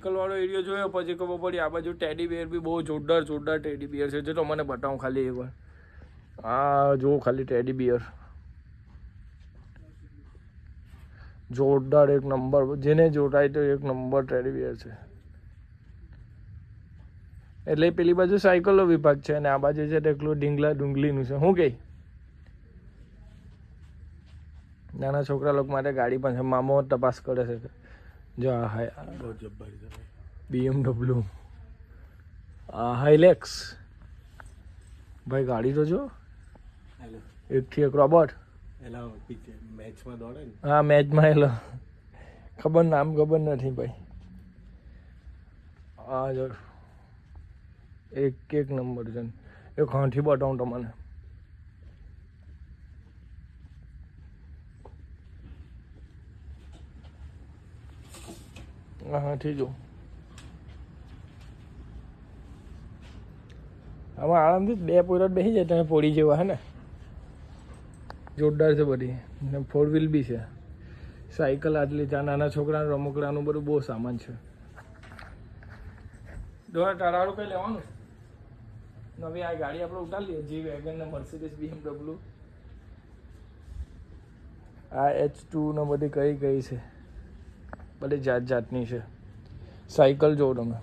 વાળો એરિયો જોયો પછી ખબર પડી આ બાજુ ટેડી બિયર બી બહુ જોરદાર ટેડી બિયર છે. જો મને બતાવું ખાલી એકવાર. આ જો ખાલી ટેડી બિયર જોરદાર એક નંબર, જેને જોડાય તો એક નંબર ટેડી બિયર છે. એટલે પેલી બાજુ સાયકલો વિભાગ છે અને આ બાજુ છે એટલું ડુંગલીનું છે. શું કે નાના છોકરા લોકો માટે ગાડી પણ છે. મામો તપાસ કરે છે. જો BMW હાઇલેક્સ ભાઈ ગાડી તો જો એકથી એક રોબોટ. હા મેચમાં એલો નામ ખબર નથી ભાઈ. હા જો એક નંબર છે. એક હાથી બતાવું તમને. હાથી જો આમાં આરામથી 2 પોઈન્ટ બેસી જાય તમે પોડી જેવા. હે ને જોરદાર છે બધી. 4 વ્હીલ બી છે. સાયકલ આટલી ત્યાં નાના છોકરાનું રમકડાનું બધું બહુ સામાન છે. દોરા તારાળું કઈ લેવાનું નવી આ ગાડી આપણે ઉતારી લઈએ. જી વેગન ને મર્સિડીઝ BMW આ H2 ને બધી કઈ છે બધી જાતની છે. સાયકલ જોવો તમે.